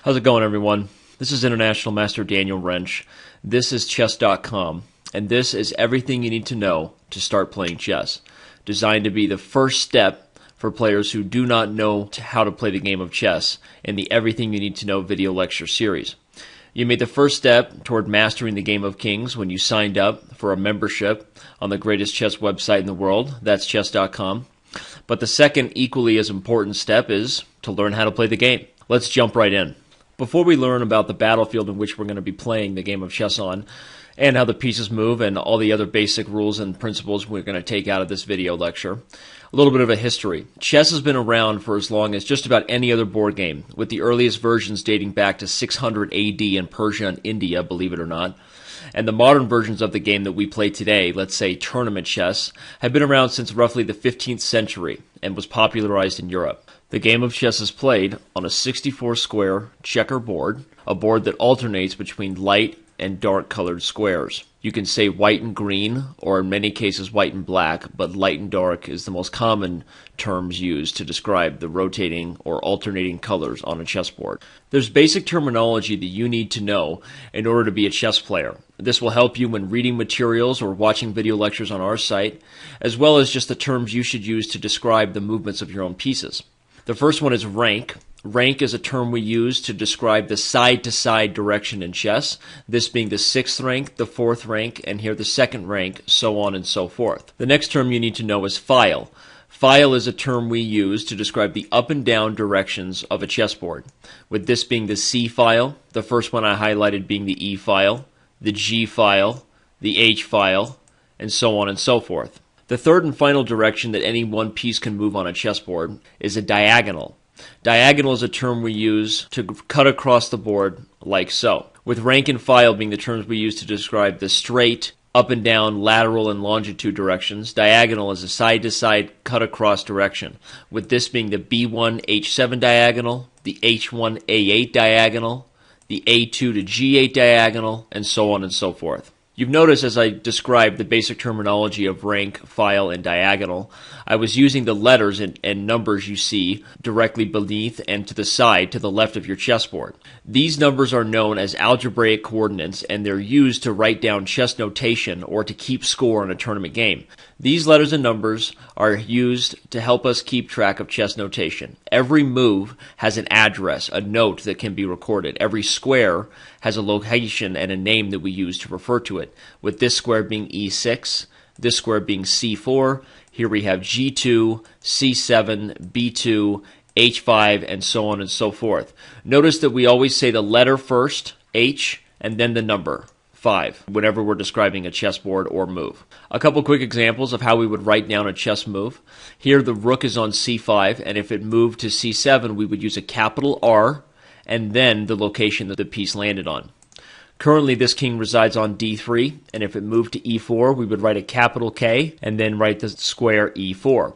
How's it going, everyone? This is International Master Daniel Rensch. This is Chess.com, and this is everything you need to know to start playing chess, designed to be the first step for players who do not know how to play the game of chess in the Everything You Need to Know video lecture series. You made the first step toward mastering the game of kings when you signed up for a membership on the greatest chess website in the world, that's Chess.com. But the second equally as important step is to learn how to play the game. Let's jump right in. Before we learn about the battlefield in which we're going to be playing the game of chess on, and how the pieces move and all the other basic rules and principles we're going to take out of this video lecture, a little bit of a history. Chess has been around for as long as just about any other board game, with the earliest versions dating back to 600 AD in Persia and India, believe it or not. And the modern versions of the game that we play today, let's say tournament chess, have been around since roughly the 15th century and was popularized in Europe. The game of chess is played on a 64-square checkerboard, a board that alternates between light and dark colored squares. You can say white and green, or in many cases white and black, but light and dark is the most common terms used to describe the rotating or alternating colors on a chessboard. There's basic terminology that you need to know in order to be a chess player. This will help you when reading materials or watching video lectures on our site, as well as just the terms you should use to describe the movements of your own pieces. The first one is rank. Rank is a term we use to describe the side-to-side direction in chess, this being the 6th rank, the 4th rank, and here the 2nd rank, so on and so forth. The next term you need to know is file. File is a term we use to describe the up and down directions of a chessboard, with this being the C file, the first one I highlighted being the E file, the G file, the H file, and so on and so forth. The third and final direction that any one piece can move on a chessboard is a diagonal. Diagonal is a term we use to cut across the board like so, with rank and file being the terms we use to describe the straight, up and down, lateral, and longitude directions. Diagonal is a side-to-side cut-across direction, with this being the B1 H7 diagonal, the H1 A8 diagonal, the A2 to G8 diagonal, and so on and so forth. You've noticed as I described the basic terminology of rank, file, and diagonal, I was using the letters and numbers you see directly beneath and to the side to the left of your chessboard. These numbers are known as algebraic coordinates, and they're used to write down chess notation or to keep score in a tournament game. These letters and numbers are used to help us keep track of chess notation. Every move has an address, a note that can be recorded. Every square has a location and a name that we use to refer to it, with this square being E6, this square being C4. Here we have G2, C7, B2, H5, and so on and so forth. Notice that we always say the letter first, H, and then the number, 5, whenever we're describing a chessboard or move. A couple quick examples of how we would write down a chess move. Here the rook is on C5, and if it moved to C7, we would use a capital R, and then the location that the piece landed on. Currently, this king resides on D3, and if it moved to E4, we would write a capital K, and then write the square E4.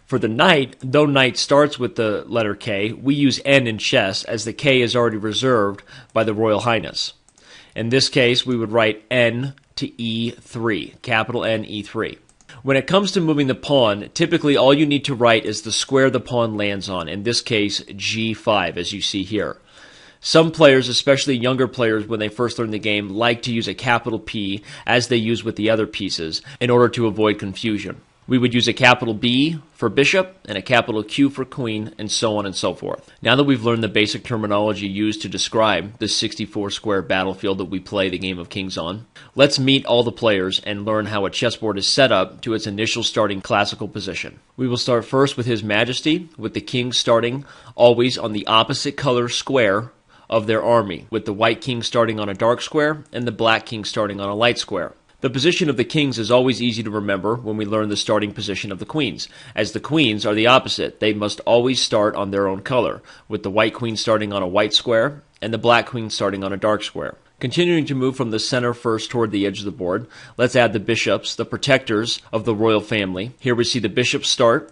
For the knight, though knight starts with the letter K, we use N in chess, as the K is already reserved by the Royal Highness. In this case, we would write N to E3, capital N, E3. When it comes to moving the pawn, typically all you need to write is the square the pawn lands on, in this case G5, as you see here. Some players, especially younger players when they first learn the game, like to use a capital P as they use with the other pieces in order to avoid confusion. We would use a capital B for bishop and a capital Q for queen, and so on and so forth. Now that we've learned the basic terminology used to describe the 64-square battlefield that we play the game of kings on, let's meet all the players and learn how a chessboard is set up to its initial starting classical position. We will start first with His Majesty, with the king starting always on the opposite color square of their army, with the white king starting on a dark square and the black king starting on a light square. The position of the kings is always easy to remember when we learn the starting position of the queens, as the queens are the opposite. They must always start on their own color, with the white queen starting on a white square and the black queen starting on a dark square. Continuing to move from the center first toward the edge of the board, let's add the bishops, the protectors of the royal family. Here we see the bishops start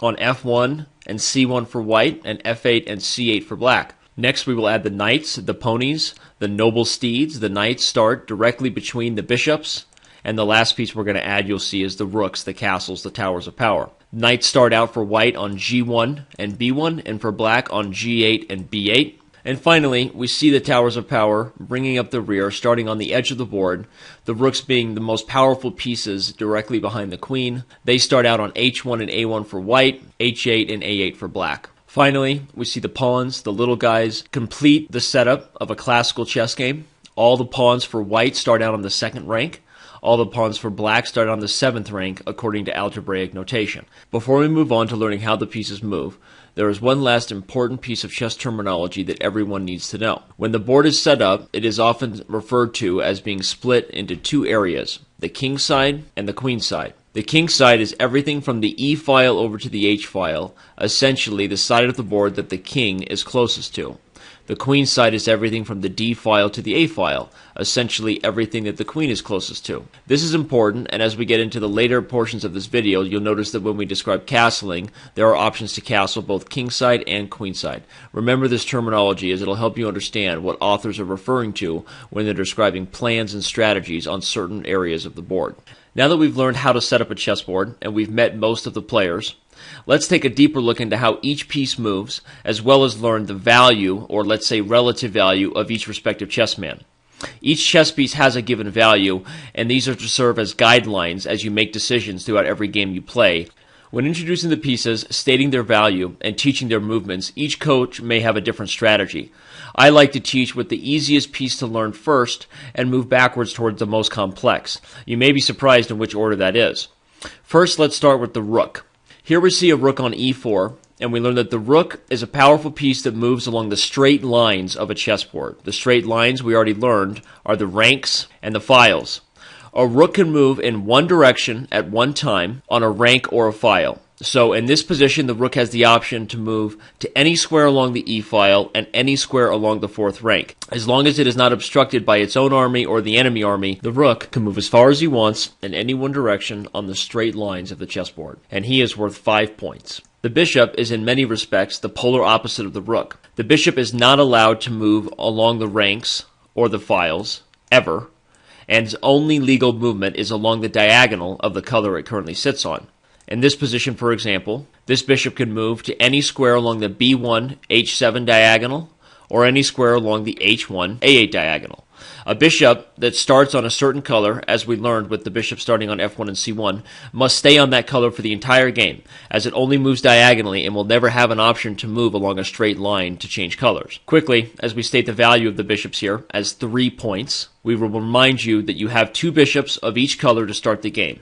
on F1 and C1 for white, and F8 and C8 for black. Next, we will add the knights, the ponies, the noble steeds. The knights start directly between the bishops, and the last piece we're going to add, you'll see, is the rooks, the castles, the towers of power. Knights start out for white on G1 and B1, and for black on G8 and B8. And finally, we see the towers of power bringing up the rear, starting on the edge of the board, the rooks being the most powerful pieces directly behind the queen. They start out on h1 and a1 for white, h8 and a8 for black. Finally, we see the pawns, the little guys, complete the setup of a classical chess game. All the pawns for white start out on the second rank. All the pawns for black start on the 7th rank according to algebraic notation. Before we move on to learning how the pieces move, there is one last important piece of chess terminology that everyone needs to know. When the board is set up, it is often referred to as being split into two areas, the king side and the queen side. The king side is everything from the E file over to the H file, essentially the side of the board that the king is closest to. The queen side is everything from the D file to the A file, essentially everything that the queen is closest to. This is important, and as we get into the later portions of this video, you'll notice that when we describe castling, there are options to castle both king side and queen side. Remember this terminology as it'll help you understand what authors are referring to when they're describing plans and strategies on certain areas of the board. Now that we've learned how to set up a chessboard, and we've met most of the players, let's take a deeper look into how each piece moves, as well as learn the value, or let's say relative value, of each respective chessman. Each chess piece has a given value, and these are to serve as guidelines as you make decisions throughout every game you play. When introducing the pieces, stating their value, and teaching their movements, each coach may have a different strategy. I like to teach with the easiest piece to learn first and move backwards towards the most complex. You may be surprised in which order that is. First, let's start with the rook. Here we see a rook on e4, and we learn that the rook is a powerful piece that moves along the straight lines of a chessboard. The straight lines, we already learned, are the ranks and the files. A rook can move in one direction at one time on a rank or a file. So in this position, the rook has the option to move to any square along the E file and any square along the 4th rank. As long as it is not obstructed by its own army or the enemy army, the rook can move as far as he wants in any one direction on the straight lines of the chessboard, and he is worth 5 points. The bishop is in many respects the polar opposite of the rook. The bishop is not allowed to move along the ranks or the files, ever, and its only legal movement is along the diagonal of the color it currently sits on. In this position, for example, this bishop can move to any square along the b1, h7 diagonal, or any square along the h1, a8 diagonal. A bishop that starts on a certain color, as we learned with the bishop starting on f1 and c1, must stay on that color for the entire game, as it only moves diagonally and will never have an option to move along a straight line to change colors. Quickly, as we state the value of the bishops here as 3 points, we will remind you that you have 2 bishops of each color to start the game.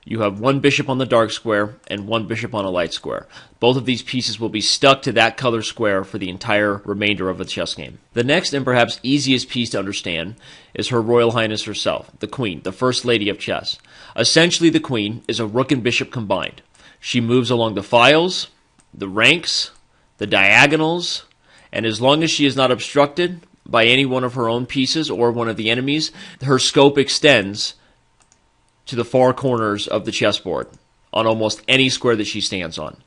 You have 1 bishop on the dark square and 1 bishop on a light square. Both of these pieces will be stuck to that color square for the entire remainder of the chess game. The next and perhaps easiest piece to understand is Her Royal Highness herself, the Queen, the First Lady of Chess. Essentially, the Queen is a rook and bishop combined. She moves along the files, the ranks, the diagonals, and as long as she is not obstructed by any one of her own pieces or one of the enemies, her scope extends to the far corners of the chessboard on almost any square that she stands on.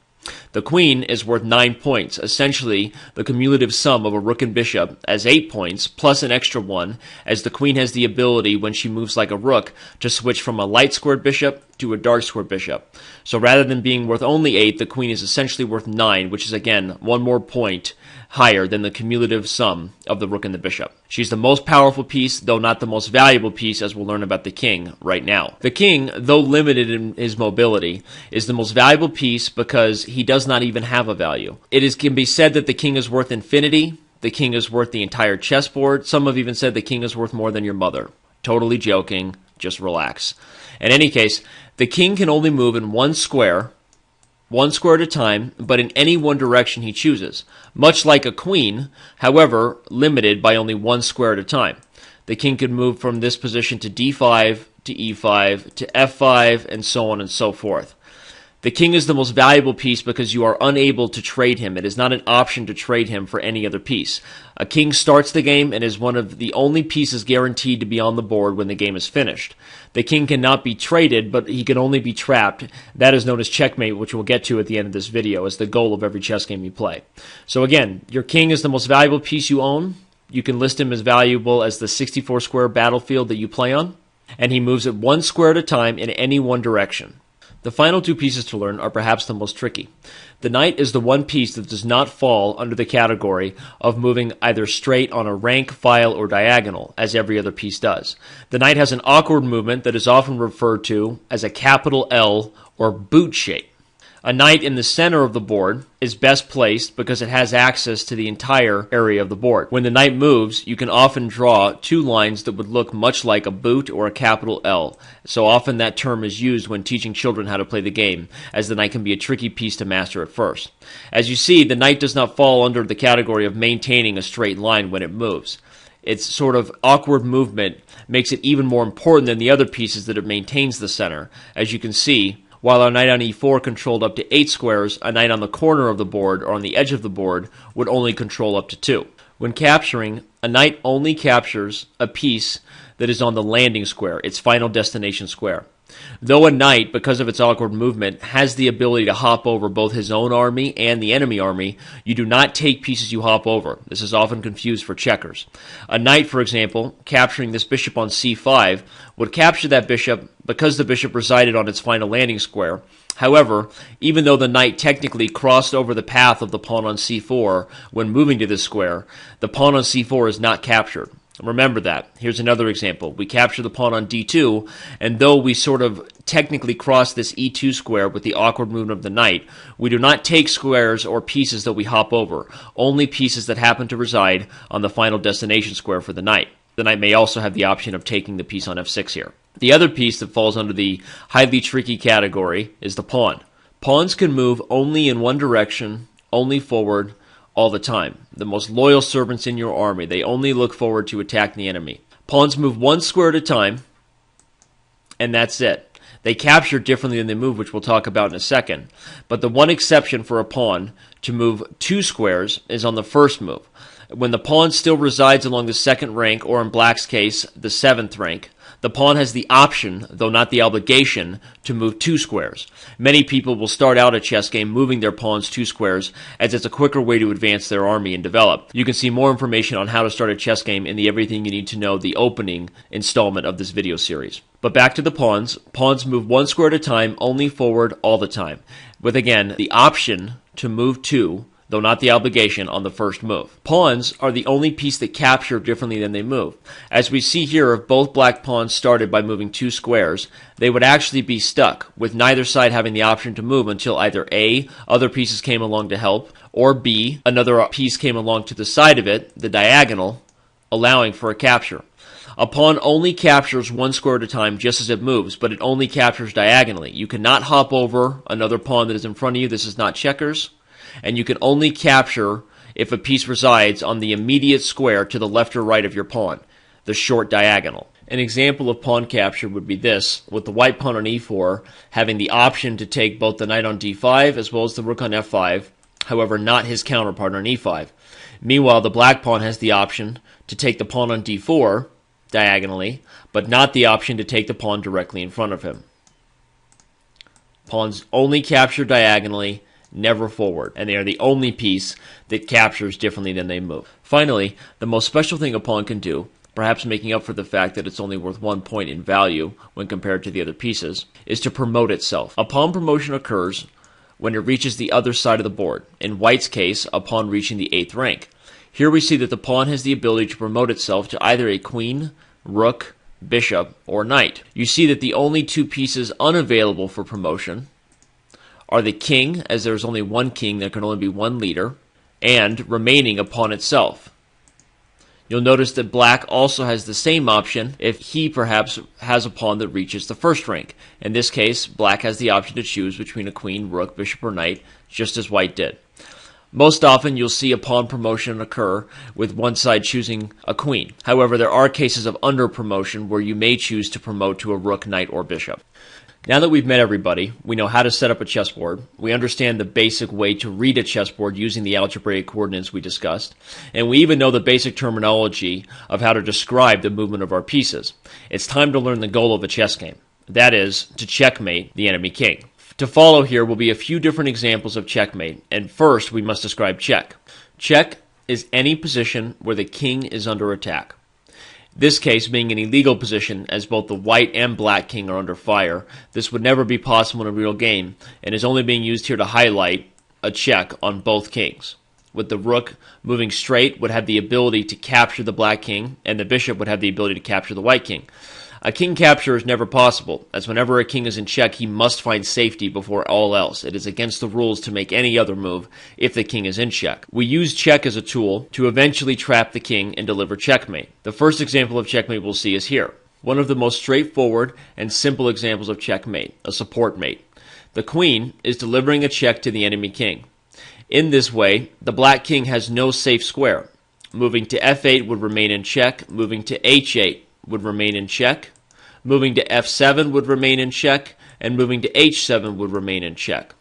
The queen is worth 9 points, essentially the cumulative sum of a rook and bishop as 8 points, plus an extra 1, as the queen has the ability, when she moves like a rook, to switch from a light squared bishop to a dark squared bishop. So rather than being worth only 8, the queen is essentially worth 9, which is again 1 more point higher than the cumulative sum of the rook and the bishop. She's the most powerful piece, though not the most valuable piece, as we'll learn about the king right now. The king, though limited in his mobility, is the most valuable piece because he does not even have a value. Can be said that the king is worth infinity, the king is worth the entire chessboard. Some have even said the king is worth more than your mother. Totally joking, just relax. In any case, the king can only move in one square at a time, but in any one direction he chooses. Much like a queen, however, limited by only 1 square at a time. The king could move from this position to d5, to e5, to f5, and so on and so forth. The king is the most valuable piece because you are unable to trade him. It is not an option to trade him for any other piece. A king starts the game and is one of the only pieces guaranteed to be on the board when the game is finished. The king cannot be traded, but he can only be trapped. That is known as checkmate, which we'll get to at the end of this video, as the goal of every chess game you play. So again, your king is the most valuable piece you own. You can list him as valuable as the 64 square battlefield that you play on, and he moves it 1 square at a time in any one direction. The final two pieces to learn are perhaps the most tricky. The knight is the one piece that does not fall under the category of moving either straight on a rank, file, or diagonal, as every other piece does. The knight has an awkward movement that is often referred to as a capital L or boot shape. A knight in the center of the board is best placed because it has access to the entire area of the board. When the knight moves, you can often draw two lines that would look much like a boot or a capital L. So often that term is used when teaching children how to play the game, as the knight can be a tricky piece to master at first. As you see, the knight does not fall under the category of maintaining a straight line when it moves. Its sort of awkward movement makes it even more important than the other pieces that it maintains the center. As you can see, while our knight on e4 controlled up to 8 squares, a knight on the corner of the board or on the edge of the board would only control up to 2. When capturing, a knight only captures a piece that is on the landing square, its final destination square. Though a knight, because of its awkward movement, has the ability to hop over both his own army and the enemy army, you do not take pieces you hop over. This is often confused for checkers. A knight, for example, capturing this bishop on c5, would capture that bishop because the bishop resided on its final landing square. However, even though the knight technically crossed over the path of the pawn on c4 when moving to this square, the pawn on c4 is not captured. Remember that. Here's another example. We capture the pawn on d2, and though we sort of technically cross this e2 square with the awkward movement of the knight, we do not take squares or pieces that we hop over, only pieces that happen to reside on the final destination square for the knight. The knight may also have the option of taking the piece on f6 here. The other piece that falls under the highly tricky category is the pawn. Pawns can move only in one direction, only forward, all the time. The most loyal servants in your army, they only look forward to attacking the enemy. Pawns move one square at a time, and that's it. They capture differently than they move, which we'll talk about in a second. But the one exception for a pawn to move 2 squares is on the first move. When the pawn still resides along the second rank, or in black's case, the 7th rank, the pawn has the option, though not the obligation, to move 2 squares. Many people will start out a chess game moving their pawns 2 squares, as it's a quicker way to advance their army and develop. You can see more information on how to start a chess game in the Everything You Need to Know, the opening installment of this video series. But back to the pawns. Pawns move 1 square at a time, only forward all the time, with again the option to move 2, though not the obligation, on the first move. Pawns are the only piece that capture differently than they move. As we see here, if both black pawns started by moving 2 squares, they would actually be stuck, with neither side having the option to move until either A, other pieces came along to help, or B, another piece came along to the side of it, the diagonal, allowing for a capture. A pawn only captures 1 square at a time just as it moves, but it only captures diagonally. You cannot hop over another pawn that is in front of you. This is not checkers. And you can only capture if a piece resides on the immediate square to the left or right of your pawn, the short diagonal. An example of pawn capture would be this, with the white pawn on e4 having the option to take both the knight on d5 as well as the rook on f5, however not his counterpart on e5. Meanwhile, the black pawn has the option to take the pawn on d4 diagonally, but not the option to take the pawn directly in front of him. Pawns only capture diagonally, never forward, and they are the only piece that captures differently than they move. Finally, the most special thing a pawn can do, perhaps making up for the fact that it's only worth 1 point in value when compared to the other pieces, is to promote itself. A pawn promotion occurs when it reaches the other side of the board. In white's case, a pawn reaching the 8th rank. Here we see that the pawn has the ability to promote itself to either a queen, rook, bishop, or knight. You see that the only 2 pieces unavailable for promotion are the king, as there is only 1 king, there can only be 1 leader, and remaining a pawn itself. You'll notice that black also has the same option if he perhaps has a pawn that reaches the 1st rank. In this case, black has the option to choose between a queen, rook, bishop, or knight, just as white did. Most often you'll see a pawn promotion occur with one side choosing a queen. However, there are cases of under promotion where you may choose to promote to a rook, knight, or bishop. Now that we've met everybody, we know how to set up a chessboard, we understand the basic way to read a chessboard using the algebraic coordinates we discussed, and we even know the basic terminology of how to describe the movement of our pieces. It's time to learn the goal of a chess game. That is, to checkmate the enemy king. To follow here will be a few different examples of checkmate, and first we must describe check. Check is any position where the king is under attack. This case being an illegal position, as both the white and black king are under fire. This would never be possible in a real game, and is only being used here to highlight a check on both kings. With the rook moving straight would have the ability to capture the black king, and the bishop would have the ability to capture the white king. A king capture is never possible, as whenever a king is in check, he must find safety before all else. It is against the rules to make any other move if the king is in check. We use check as a tool to eventually trap the king and deliver checkmate. The first example of checkmate we'll see is here. One of the most straightforward and simple examples of checkmate, a support mate. The queen is delivering a check to the enemy king. In this way, the black king has no safe square. Moving to f8 would remain in check, moving to h8 would remain in check, moving to f7 would remain in check, and moving to h7 would remain in check.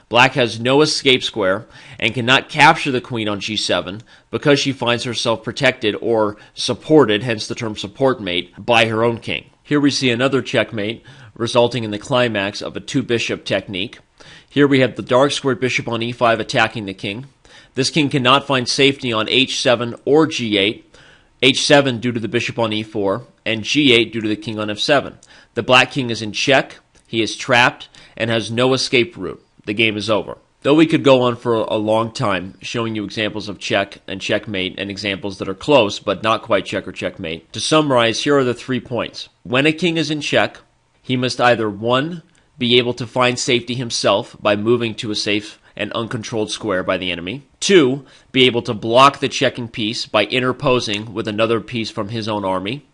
Black has no escape square and cannot capture the queen on g7 because she finds herself protected or supported, hence the term support mate, by her own king. Here we see another checkmate resulting in the climax of a two-bishop technique. Here we have the dark squared bishop on e5 attacking the king. This king cannot find safety on h7 or g8, h7 due to the bishop on e4, and g8 due to the king on f7. The black king is in check, he is trapped, and has no escape route. The game is over. Though we could go on for a long time showing you examples of check and checkmate and examples that are close but not quite check or checkmate, to summarize, here are the 3 points. When a king is in check, he must either 1. Be able to find safety himself by moving to a safe and uncontrolled square by the enemy. 2. Be able to block the checking piece by interposing with another piece from his own army.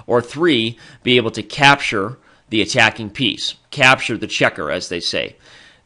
Or 3. Be able to capture the attacking piece. Capture the checker, as they say.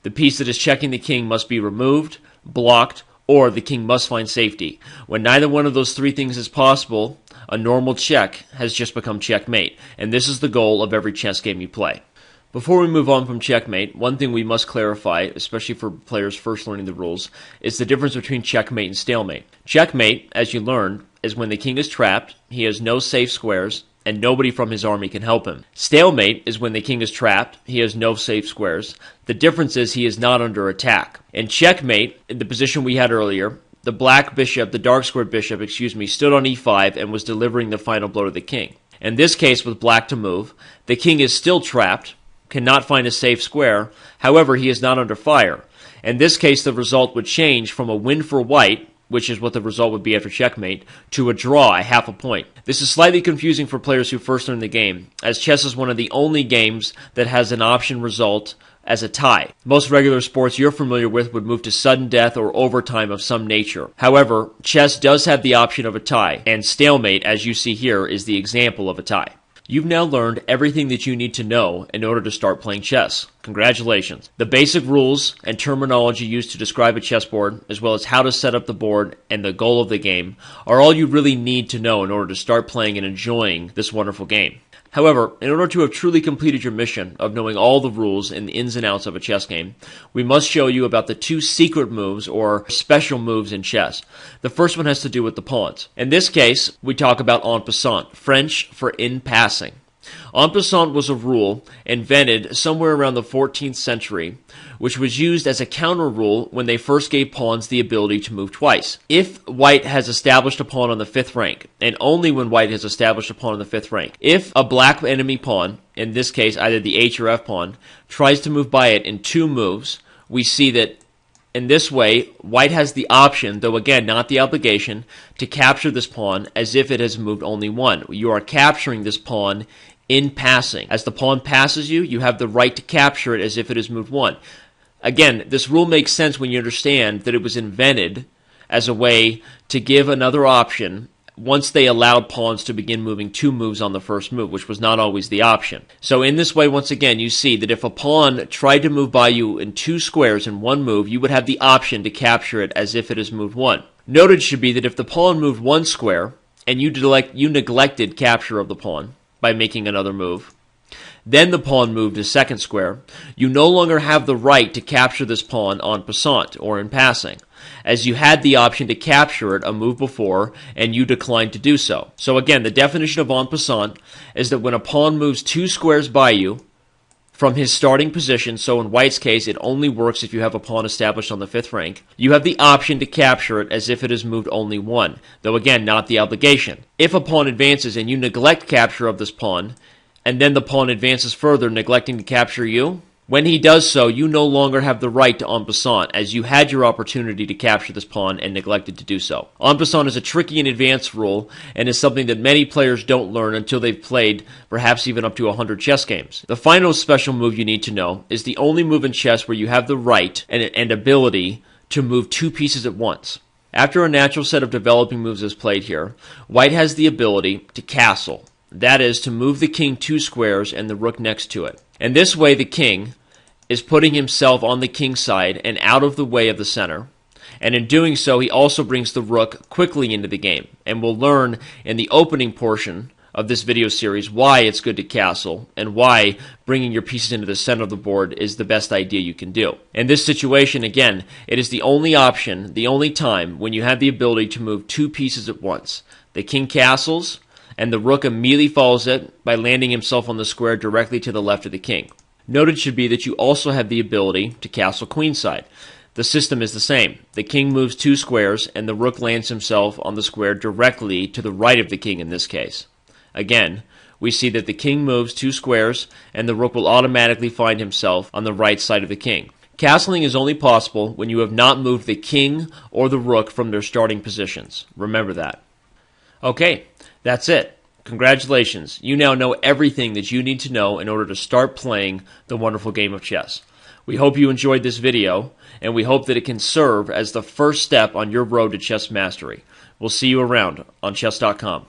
The piece that is checking the king must be removed, blocked, or the king must find safety. When neither one of those 3 things is possible, a normal check has just become checkmate. And this is the goal of every chess game you play. Before we move on from checkmate, one thing we must clarify, especially for players first learning the rules, is the difference between checkmate and stalemate. Checkmate, as you learned, is when the king is trapped, he has no safe squares, and nobody from his army can help him. Stalemate is when the king is trapped, he has no safe squares. The difference is he is not under attack. In checkmate, in the position we had earlier, the black bishop, the dark squared bishop, stood on e5 and was delivering the final blow to the king. In this case, with black to move, the king is still trapped, cannot find a safe square, however, he is not under fire. In this case, the result would change from a win for white, which is what the result would be after checkmate, to a draw, a half a point. This is slightly confusing for players who first learn the game, as chess is one of the only games that has an option result as a tie. Most regular sports you're familiar with would move to sudden death or overtime of some nature. However, chess does have the option of a tie, and stalemate, as you see here, is the example of a tie. You've now learned everything that you need to know in order to start playing chess. Congratulations. The basic rules and terminology used to describe a chessboard, as well as how to set up the board and the goal of the game, are all you really need to know in order to start playing and enjoying this wonderful game. However, in order to have truly completed your mission of knowing all the rules and the ins and outs of a chess game, we must show you about the 2 secret moves or special moves in chess. The first one has to do with the pawns. In this case, we talk about En Passant, French for in passing. En Passant was a rule invented somewhere around the 14th century, which was used as a counter rule when they first gave pawns the ability to move twice. If white has established a pawn on the 5th rank, and only when white has established a pawn on the 5th rank, if a black enemy pawn, in this case either the h or f pawn, tries to move by it in 2 moves, we see that in this way, white has the option, though again not the obligation, to capture this pawn as if it has moved only 1. You are capturing this pawn in passing. As the pawn passes you, you have the right to capture it as if it has moved 1. Again, this rule makes sense when you understand that it was invented as a way to give another option once they allowed pawns to begin moving 2 moves on the first move, which was not always the option. So in this way, once again, you see that if a pawn tried to move by you in 2 squares in 1 move, you would have the option to capture it as if it has moved 1. Noted should be that if the pawn moved 1 square, and you neglected capture of the pawn by making another move, then the pawn moved a 2nd square, you no longer have the right to capture this pawn en passant, or in passing, as you had the option to capture it a move before, and you declined to do so. So again, the definition of en passant is that when a pawn moves 2 squares by you, from his starting position, so in White's case, it only works if you have a pawn established on the 5th rank, you have the option to capture it as if it has moved only one, though again, not the obligation. If a pawn advances and you neglect capture of this pawn, and then the pawn advances further, neglecting to capture you, when he does so, you no longer have the right to En Passant, as you had your opportunity to capture this pawn and neglected to do so. En Passant is a tricky and advanced rule, and is something that many players don't learn until they've played perhaps even up to 100 chess games. The final special move you need to know is the only move in chess where you have the right and ability to move 2 pieces at once. After a natural set of developing moves is played here, White has the ability to castle. That is, to move the king 2 squares and the rook next to it. And this way the king is putting himself on the king's side and out of the way of the center. And in doing so, he also brings the rook quickly into the game. And we'll learn in the opening portion of this video series why it's good to castle and why bringing your pieces into the center of the board is the best idea you can do. In this situation, again, it is the only option, the only time when you have the ability to move 2 pieces at once. The king castles, and the rook immediately follows it by landing himself on the square directly to the left of the king. Noted should be that you also have the ability to castle queenside. The system is the same. The king moves 2 squares, and the rook lands himself on the square directly to the right of the king in this case. Again, we see that the king moves 2 squares, and the rook will automatically find himself on the right side of the king. Castling is only possible when you have not moved the king or the rook from their starting positions. Remember that. Okay, that's it. Congratulations, you now know everything that you need to know in order to start playing the wonderful game of chess. We hope you enjoyed this video, and we hope that it can serve as the first step on your road to chess mastery. We'll see you around on Chess.com.